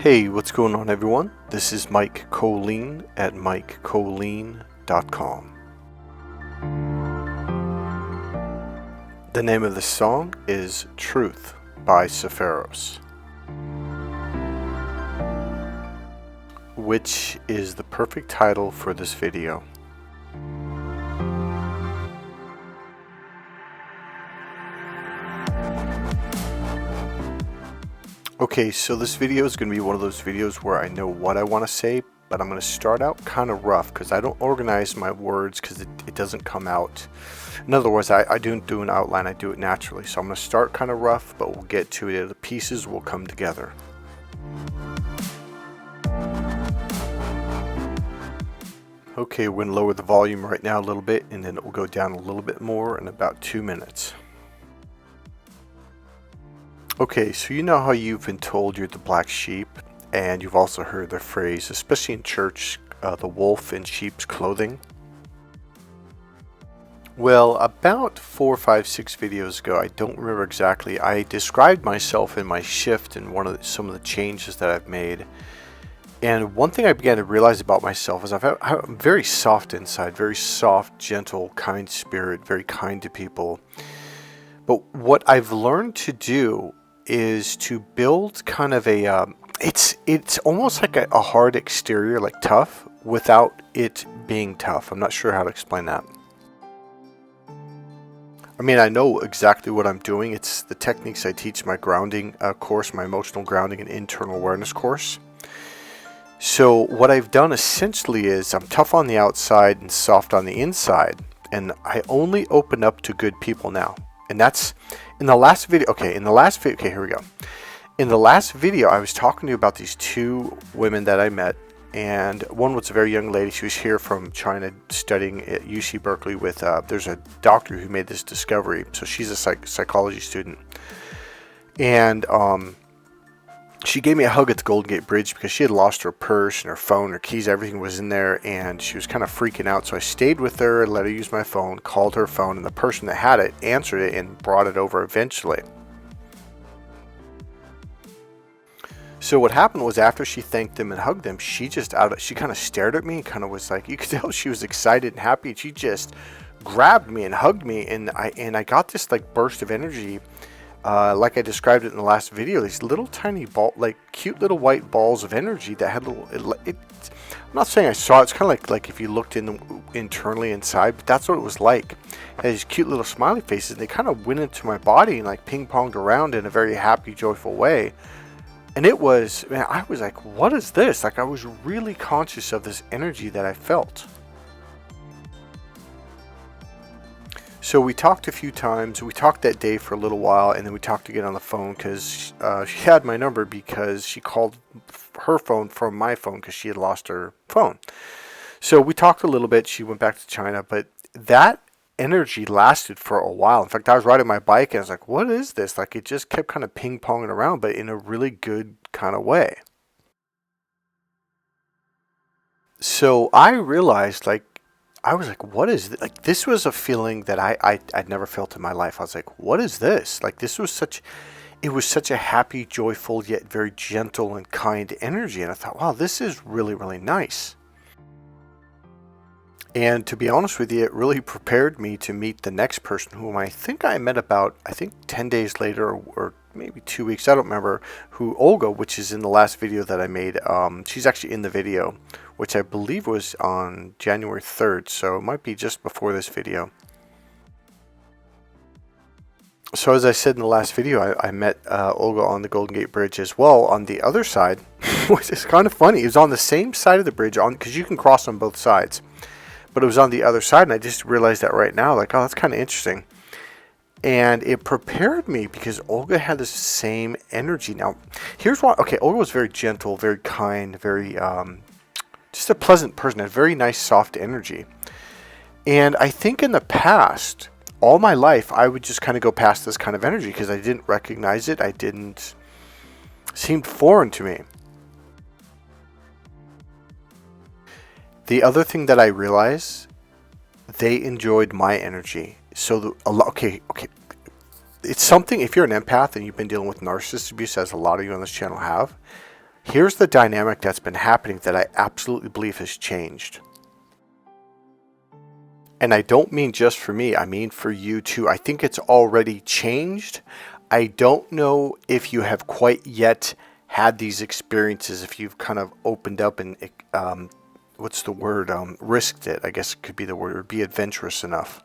Hey, what's going on everyone? This is Mike Kollin at MikeKollin.com. The name of the song is Truth by Sappheiros, which is the perfect title for this video. Okay, so this video is going to be one of those videos where I know what I want to say, but I'm going to start out kind of rough because I don't organize my words because it doesn't come out. In other words, I don't do an outline, I do it naturally. So I'm going to start kind of rough, but we'll get to it. The pieces will come together. Okay, we're going to lower the volume right now a little bit, and then it will go down a little bit more in about 2 minutes. Okay, so you know how you've been told you're the black sheep, and you've also heard the phrase, especially in church, the wolf in sheep's clothing? Well, about 4, 5, 6 videos ago, I don't remember exactly, I described myself in my shift and some of the changes that I've made. And one thing I began to realize about myself is I'm very soft inside, very soft, gentle, kind spirit, very kind to people. But what I've learned to do is to build kind of a it's almost like a hard exterior, like tough, without it being tough. I'm not sure how to explain that. I mean, I know exactly what I'm doing. It's the techniques I teach my grounding course, my emotional grounding and internal awareness course. So what I've done essentially is I'm tough on the outside and soft on the inside, and I only open up to good people now. And that's in the last video. Okay, here we go. In the last video, I was talking to you about these 2 women that I met, and one was a very young lady. She was here from China studying at UC Berkeley with, there's a doctor who made this discovery. So she's a psychology student. And she gave me a hug at the Golden Gate Bridge because she had lost her purse and her phone, her keys, everything was in there, and she was kind of freaking out. So I stayed with her and let her use my phone, called her phone, and the person that had it answered it and brought it over eventually. So what happened was, after she thanked them and hugged them, she kind of stared at me and kind of was like, you could tell she was excited and happy, and she just grabbed me and hugged me, and I got this like burst of energy. Like I described it in the last video, these little tiny cute little white balls of energy that had I'm not saying I saw it. It's kind of like if you looked internally inside, but that's what it was like. It had these cute little smiley faces, and they kind of went into my body and like ping-ponged around in a very happy, joyful way. And it was, man, I was like, what is this? Like, I was really conscious of this energy that I felt. So we talked a few times. We talked that day for a little while, and then we talked again on the phone because she had my number because she called her phone from my phone because she had lost her phone. So we talked a little bit. She went back to China, but that energy lasted for a while. In fact, I was riding my bike and I was like, what is this? Like, it just kept kind of ping-ponging around, but in a really good kind of way. So I realized, I was like, what is this? Like, this was a feeling that I'd never felt in my life. I was like, what is this? Like, it was such a happy, joyful, yet very gentle and kind energy. And I thought, wow, this is really, really nice. And to be honest with you, it really prepared me to meet the next person, whom I think I met about, 10 days later, or maybe 2 weeks, I don't remember, who Olga, which is in the last video that I made. She's actually in the video, which I believe was on January 3rd, so it might be just before this video. So as I said in the last video, I met Olga on the Golden Gate Bridge as well on the other side, which is kind of funny. It was on the same side of the bridge, because you can cross on both sides. But it was on the other side, and I just realized that right now, like, oh, that's kind of interesting. And it prepared me because Olga had the same energy. Now, here's why. Okay, Olga was very gentle, very kind, very, just a pleasant person, a very nice, soft energy. And I think in the past, all my life, I would just kind of go past this kind of energy because I didn't recognize it. It seemed foreign to me. The other thing that I realized, they enjoyed my energy. So, okay. It's something, if you're an empath and you've been dealing with narcissist abuse, as a lot of you on this channel have, Here's the dynamic that's been happening that I absolutely believe has changed. And I don't mean just for me, I mean for you too. I think it's already changed. I don't know if you have quite yet had these experiences, if you've kind of opened up and, what's the word, risked it, I guess it could be the word, or be adventurous enough.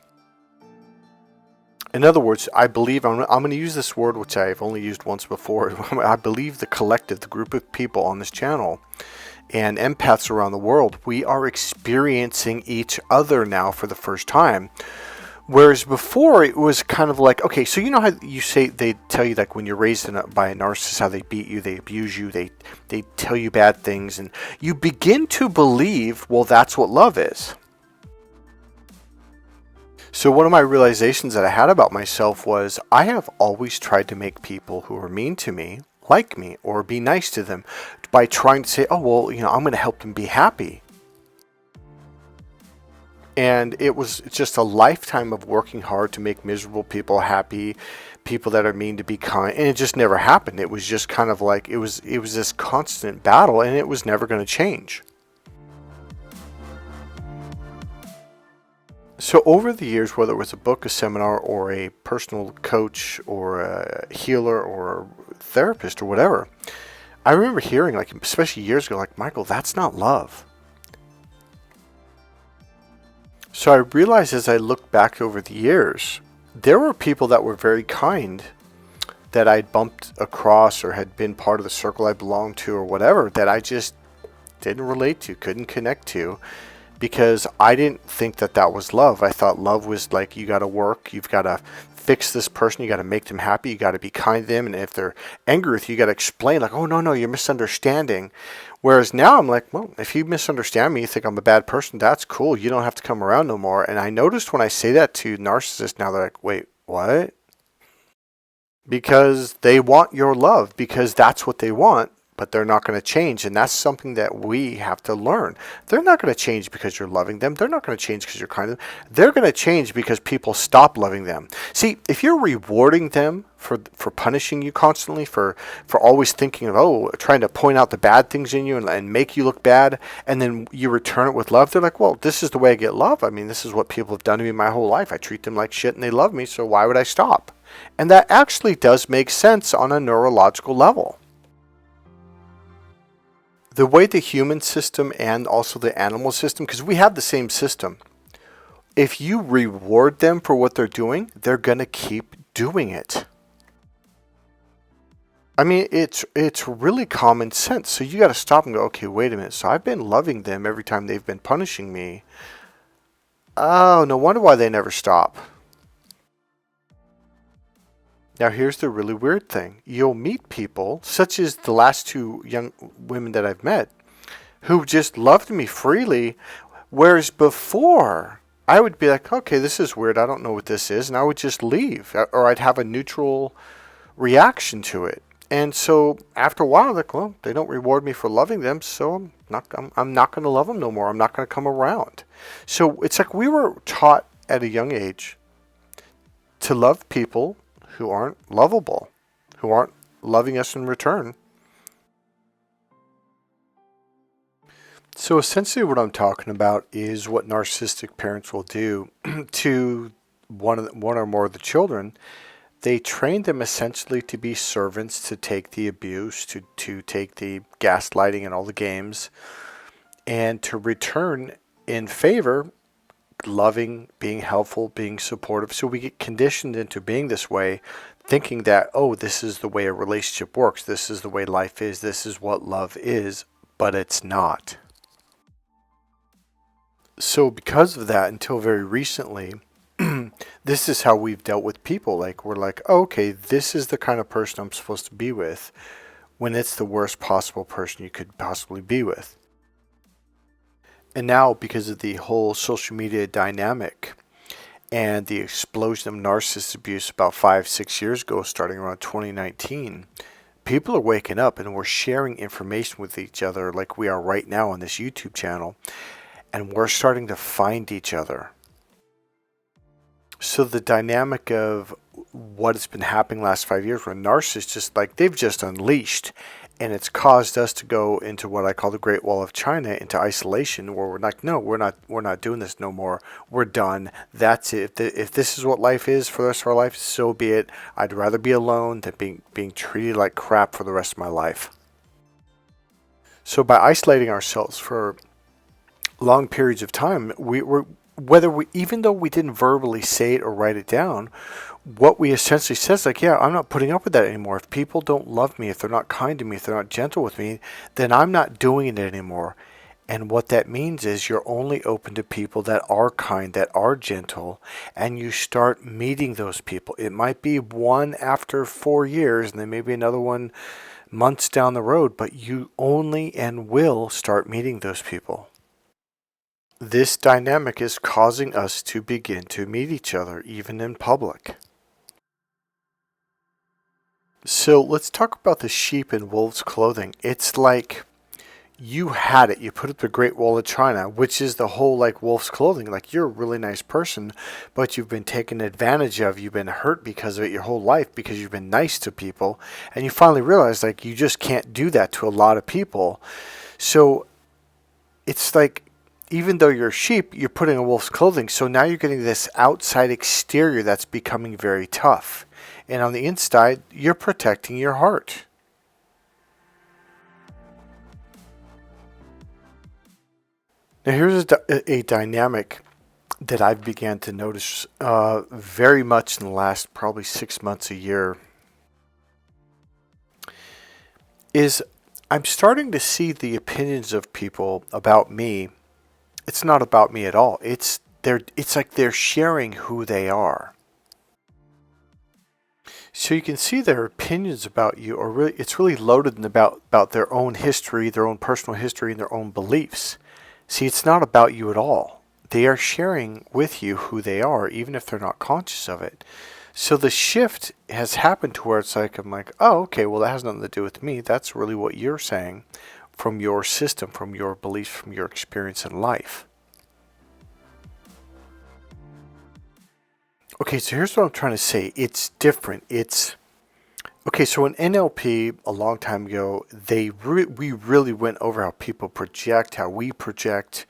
In other words, I believe, I'm going to use this word, which I've only used once before. I believe the collective, the group of people on this channel, and empaths around the world, we are experiencing each other now for the first time. Whereas before it was kind of like, okay, so you know how you say, they tell you like when you're raised by a narcissist, how they beat you, they abuse you, they tell you bad things, and you begin to believe, well, that's what love is. So one of my realizations that I had about myself was I have always tried to make people who are mean to me like me or be nice to them by trying to say, oh, well, you know, I'm going to help them be happy. And it was just a lifetime of working hard to make miserable people happy, people that are mean to be kind, and it just never happened. It was just kind of like, it was this constant battle, and it was never going to change. So over the years, whether it was a book, a seminar, or a personal coach, or a healer, or a therapist, or whatever, I remember hearing, like, especially years ago, like, Michael, that's not love. So I realized as I looked back over the years, there were people that were very kind that I'd bumped across or had been part of the circle I belonged to or whatever that I just didn't relate to, couldn't connect to, because I didn't think that that was love. I thought love was like, you got to work, you've got to fix this person, you got to make them happy, you got to be kind to them, and if they're angry with you, you got to explain, like, oh, no, you're misunderstanding. Whereas now I'm like, well, if you misunderstand me, you think I'm a bad person, that's cool, you don't have to come around no more. And I noticed when I say that to narcissists now, they're like, wait, what? Because they want your love, because that's what they want, but they're not going to change. And that's something that we have to learn. They're not going to change because you're loving them. They're not going to change because you're kind to them. They're going to change because people stop loving them. See, if you're rewarding them for punishing you constantly, for always thinking of, oh, trying to point out the bad things in you and make you look bad, and then you return it with love, they're like, well, this is the way I get love. I mean, this is what people have done to me my whole life. I treat them like shit and they love me, so why would I stop? And that actually does make sense on a neurological level. The way the human system and also the animal system, because we have the same system, if you reward them for what they're doing, they're going to keep doing it. I mean, it's really common sense. So you got to stop and go, okay, wait a minute. So I've been loving them every time they've been punishing me. Oh, no wonder why they never stop. Now, here's the really weird thing. You'll meet people, such as the last two young women that I've met, who just loved me freely, whereas before, I would be like, okay, this is weird, I don't know what this is, and I would just leave, or I'd have a neutral reaction to it. And so, after a while, like, well, they don't reward me for loving them, so I'm not going to love them no more, I'm not going to come around. So, it's like we were taught at a young age to love people who aren't lovable, who aren't loving us in return. So essentially what I'm talking about is what narcissistic parents will do to one or more of the children. They train them essentially to be servants, to take the abuse, to take the gaslighting and all the games, and to return in favor loving, being helpful, being supportive. So we get conditioned into being this way, thinking that, oh, this is the way a relationship works, this is the way life is, this is what love is, but it's not. So because of that, until very recently, this is how we've dealt with people. Like, we're like, oh, okay, this is the kind of person I'm supposed to be with, when it's the worst possible person you could possibly be with. And now, because of the whole social media dynamic and the explosion of narcissist abuse about 5-6 years ago, starting around 2019, people are waking up and we're sharing information with each other like we are right now on this YouTube channel. And we're starting to find each other. So the dynamic of what has been happening last 5 years, where narcissists just like, they've just unleashed And it's caused us to go into what I call the Great Wall of China, into isolation, where we're like, no, we're not doing this no more. We're done. That's it. If this is what life is for the rest of our life, so be it. I'd rather be alone than being treated like crap for the rest of my life. So by isolating ourselves for long periods of time, even though we didn't verbally say it or write it down, what we essentially said is like, yeah, I'm not putting up with that anymore. If people don't love me, if they're not kind to me, if they're not gentle with me, then I'm not doing it anymore. And what that means is you're only open to people that are kind, that are gentle, and you start meeting those people. It might be one after 4 years, and then maybe another one months down the road, but you only and will start meeting those people. This dynamic is causing us to begin to meet each other, even in public. So let's talk about the sheep in wolf's clothing. It's like you had it. You put up the Great Wall of China, which is the whole like wolf's clothing. Like, you're a really nice person, but you've been taken advantage of. You've been hurt because of it your whole life because you've been nice to people. And you finally realize like you just can't do that to a lot of people. So it's like, even though you're a sheep, you're putting on wolf's clothing. So now you're getting this outside exterior that's becoming very tough. And on the inside, you're protecting your heart. Now here's a dynamic that I've began to notice very much in the last probably 6 months, a year, is I'm starting to see the opinions of people about me. It's not about me at all. It's like they're sharing who they are. So you can see their opinions about you are really, it's really loaded in about their own history, their own personal history, and their own beliefs. See, it's not about you at all. They are sharing with you who they are, even if they're not conscious of it. So the shift has happened to where it's like, I'm like, oh, okay, well, that has nothing to do with me. That's really what you're saying from your system, from your beliefs, from your experience in life. Okay, so here's what I'm trying to say. It's different. Okay, so in NLP, a long time ago, we really went over how people project, how we project,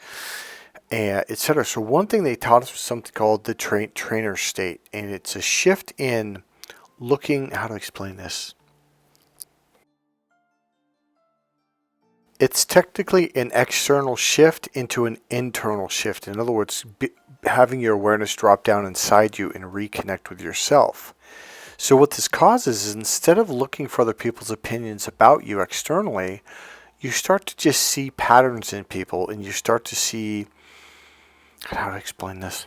etc. So one thing they taught us was something called the trainer state, and it's a shift in looking, how to explain this? It's technically an external shift into an internal shift. In other words, having your awareness drop down inside you and reconnect with yourself. So what this causes is, instead of looking for other people's opinions about you externally, you start to just see patterns in people, and you start to see, how to explain this?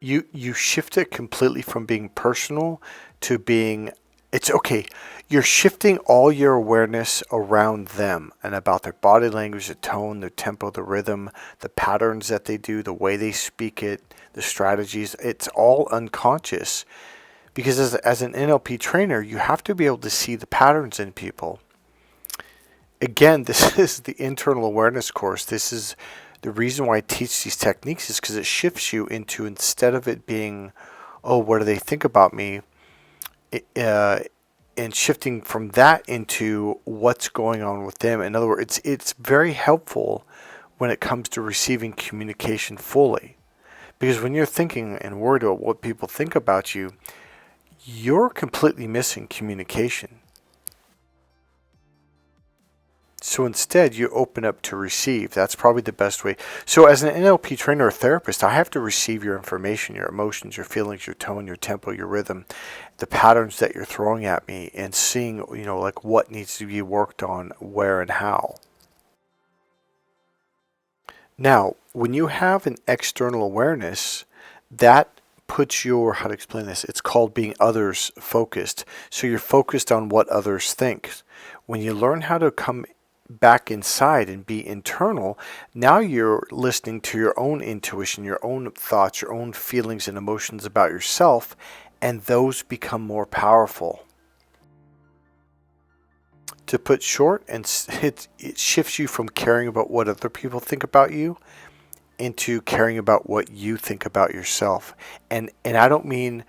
You shift it completely from being personal to being, it's okay. You're shifting all your awareness around them and about their body language, the tone, their tempo, the rhythm, the patterns that they do, the way they speak it, the strategies. It's all unconscious, because as an NLP trainer, you have to be able to see the patterns in people. Again, this is the internal awareness course. This is the reason why I teach these techniques, is because it shifts you into, instead of it being, oh, what do they think about me? And shifting from that into what's going on with them. In other words, it's very helpful when it comes to receiving communication fully. Because when you're thinking and worried about what people think about you, you're completely missing communication. So instead, you open up to receive. That's probably the best way. So as an NLP trainer or therapist, I have to receive your information, your emotions, your feelings, your tone, your tempo, your rhythm, the patterns that you're throwing at me, and seeing, like what needs to be worked on, where and how. Now, when you have an external awareness, that puts your, how to explain this? It's called being others focused. So you're focused on what others think. When you learn how to come back inside and be internal, now you're listening to your own intuition, your own thoughts, your own feelings and emotions about yourself, and those become more powerful. To put short, and it shifts you from caring about what other people think about you into caring about what you think about yourself. And I don't mean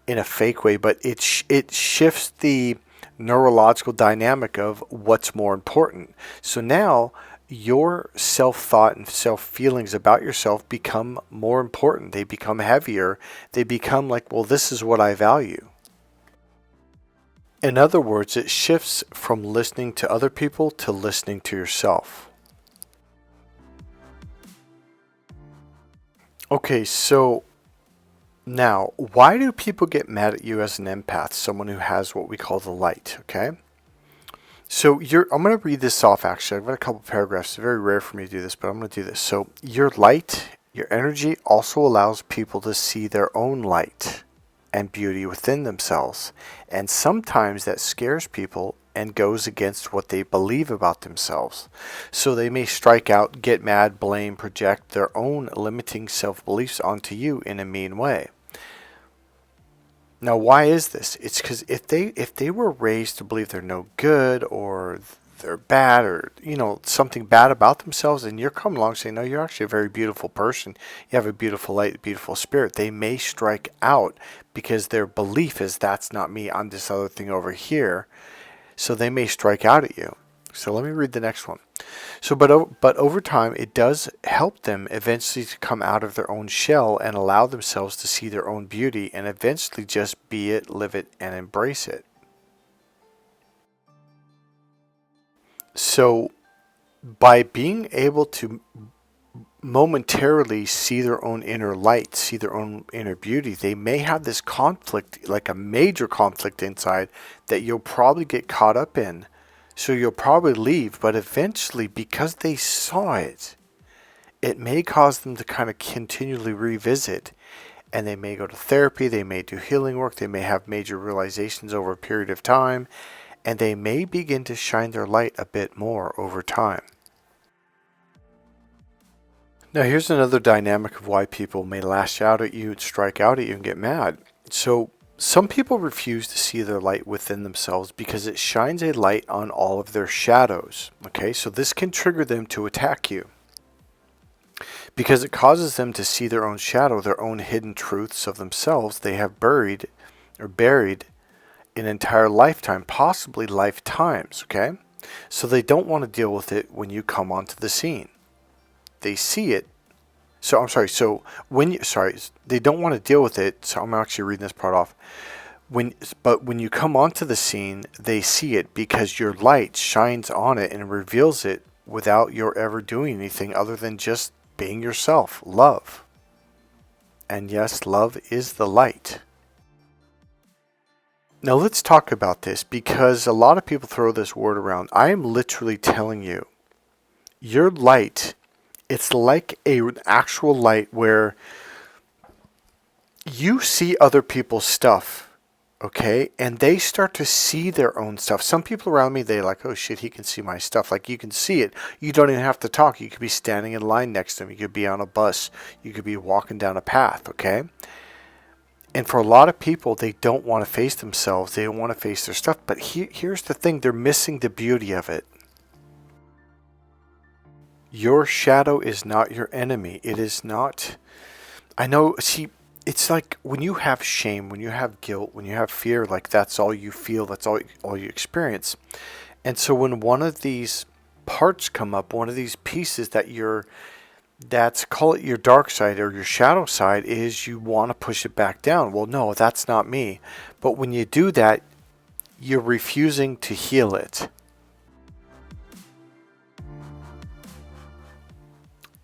in a fake way, but it shifts the neurological dynamic of what's more important. So now your self-thought and self-feelings about yourself become more important. They become heavier. They become like, well, this is what I value. In other words, it shifts from listening to other people to listening to yourself. Okay, so now, why do people get mad at you as an empath, someone who has what we call the light, okay? So I'm going to read this off actually. I've got a couple paragraphs. It's very rare for me to do this, but I'm going to do this. So your light, your energy also allows people to see their own light and beauty within themselves. And sometimes that scares people and goes against what they believe about themselves. So they may strike out, get mad, blame, project their own limiting self-beliefs onto you in a mean way. Now, why is this? It's because if they were raised to believe they're no good or they're bad or, something bad about themselves, and you're coming along saying, no, you're actually a very beautiful person. You have a beautiful light, beautiful spirit. They may strike out because their belief is that's not me. I'm this other thing over here. So they may strike out at you. So let me read the next one. So, but over time, it does help them eventually to come out of their own shell and allow themselves to see their own beauty and eventually just be it, live it, and embrace it. So, by being able to momentarily see their own inner light, see their own inner beauty, they may have this conflict, like a major conflict inside that you'll probably get caught up in. So you'll probably leave, but eventually, because they saw it, it may cause them to kind of continually revisit, and they may go to therapy, they may do healing work, they may have major realizations over a period of time, and they may begin to shine their light a bit more over time. Now here's another dynamic of why people may lash out at you, strike out at you, and get mad. So some people refuse to see their light within themselves because it shines a light on all of their shadows. Okay, so this can trigger them to attack you because it causes them to see their own shadow, their own hidden truths of themselves they have buried an entire lifetime, possibly lifetimes. Okay, so they don't want to deal with it when you come onto the scene. They see it. So I'm sorry. So they don't want to deal with it. So I'm actually reading this part off. But when you come onto the scene, they see it because your light shines on it and reveals it without your ever doing anything other than just being yourself. Love. And yes, love is the light. Now let's talk about this because a lot of people throw this word around. I am literally telling you, your light, it's like an actual light where you see other people's stuff, okay? And they start to see their own stuff. Some people around me, they're like, oh shit, he can see my stuff. Like you can see it. You don't even have to talk. You could be standing in line next to them. You could be on a bus. You could be walking down a path, okay? And for a lot of people, they don't want to face themselves. They don't want to face their stuff. But here's the thing. They're missing the beauty of it. Your shadow is not your enemy. It is not. I know, see, it's like when you have shame, when you have guilt, when you have fear, like that's all you feel, that's all you experience. And so when one of these parts come up, one of these pieces that's call it your dark side or your shadow side, is you want to push it back down. Well, no, that's not me. But when you do that, you're refusing to heal it.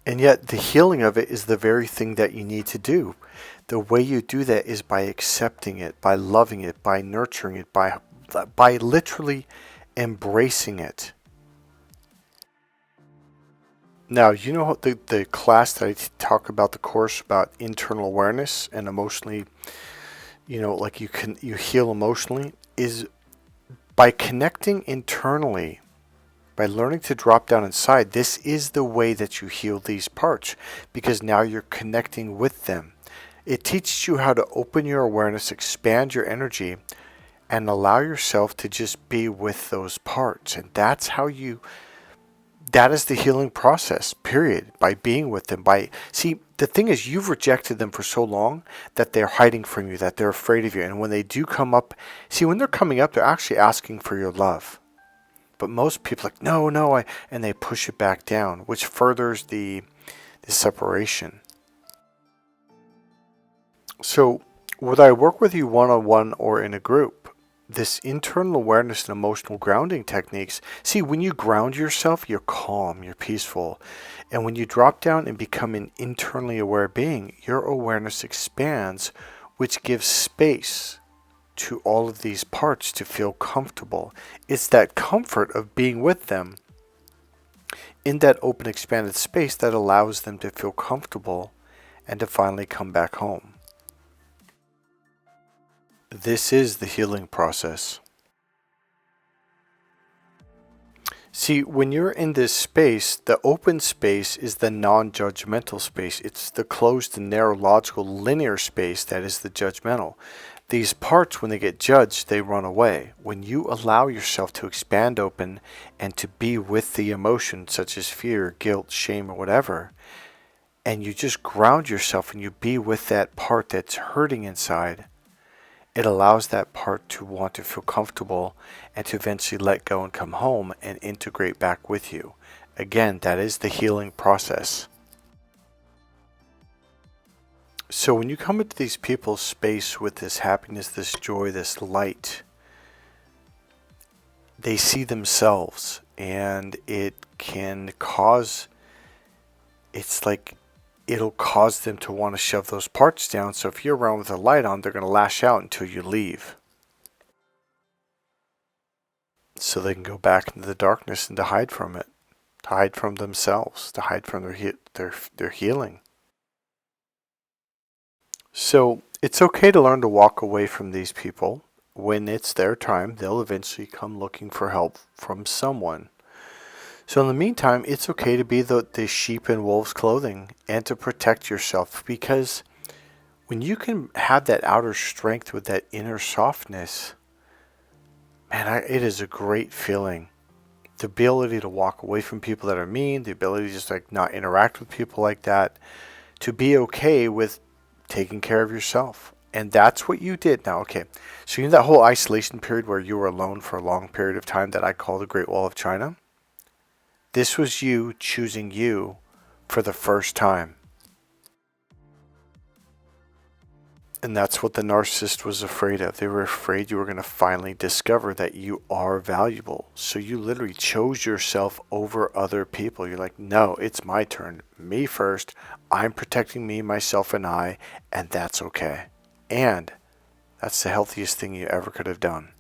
And yet the healing of it is the very thing that you need to do. The way you do that is by accepting it, by loving it, by nurturing it, by literally embracing it. Now, you know the class that I talk about, the course about internal awareness and emotionally, like you heal emotionally, is by connecting internally. By learning to drop down inside, this is the way that you heal these parts because now you're connecting with them. It teaches you how to open your awareness, expand your energy, and allow yourself to just be with those parts. And that is the healing process, period. By being with them. The the thing is, you've rejected them for so long that they're hiding from you, that they're afraid of you. And when they do come up, see, when they're coming up, they're actually asking for your love. But most people are like, no, no, and they push it back down, which furthers the separation. So whether I work with you one-on-one or in a group, this internal awareness and emotional grounding techniques, see, when you ground yourself, you're calm, you're peaceful. And when you drop down and become an internally aware being, your awareness expands, which gives space to all of these parts to feel comfortable. It's that comfort of being with them in that open, expanded space that allows them to feel comfortable and to finally come back home. This is the healing process. See, when you're in this space, the open space is the non-judgmental space. It's the closed and narrow, logical, linear space that is the judgmental. These parts, when they get judged, they run away. When you allow yourself to expand open and to be with the emotions such as fear, guilt, shame, or whatever, and you just ground yourself and you be with that part that's hurting inside, it allows that part to want to feel comfortable and to eventually let go and come home and integrate back with you. Again, that is the healing process. So when you come into these people's space with this happiness, this joy, this light, they see themselves, and it can cause, it's like it'll cause them to want to shove those parts down. So if you're around with a light on, they're going to lash out until you leave, so they can go back into the darkness and to hide from it, to hide from themselves, to hide from their healing. So it's okay to learn to walk away from these people. When it's their time, they'll eventually come looking for help from someone. So in the meantime, it's okay to be the sheep in wolf's clothing and to protect yourself, because when you can have that outer strength with that inner softness, man, it is a great feeling. The ability to walk away from people that are mean, the ability to just like not interact with people like that, to be okay with taking care of yourself. And that's what you did. Now, okay, so you know that whole isolation period where you were alone for a long period of time that I call the Great Wall of China? This was you choosing you for the first time. And that's what the narcissist was afraid of. They were afraid you were going to finally discover that you are valuable. So you literally chose yourself over other people. You're like, no, it's my turn. Me first. I'm protecting me, myself, and I, and that's okay. And that's the healthiest thing you ever could have done.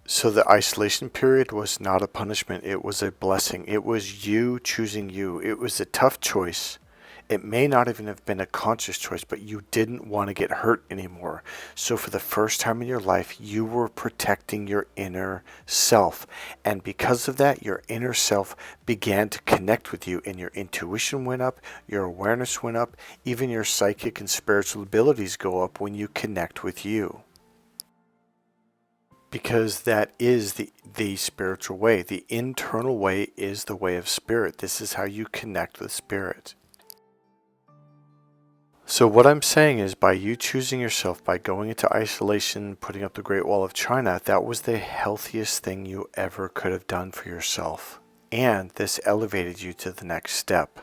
So the isolation period was not a punishment. It was a blessing. It was you choosing you. It was a tough choice. It may not even have been a conscious choice, but you didn't want to get hurt anymore. So for the first time in your life, you were protecting your inner self. And because of that, your inner self began to connect with you, and your intuition went up, your awareness went up, even your psychic and spiritual abilities go up when you connect with you. Because that is the spiritual way. The internal way is the way of spirit. This is how you connect with spirit. So what I'm saying is, by you choosing yourself, by going into isolation, putting up the Great Wall of China, that was the healthiest thing you ever could have done for yourself. And this elevated you to the next step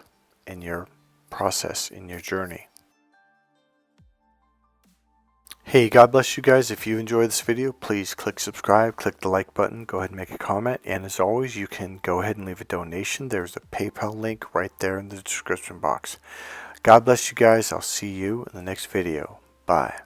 in your process, in your journey. Hey, God bless you guys. If you enjoyed this video, please click subscribe, click the like button, go ahead and make a comment. And as always, you can go ahead and leave a donation. There's a PayPal link right there in the description box. God bless you guys. I'll see you in the next video. Bye.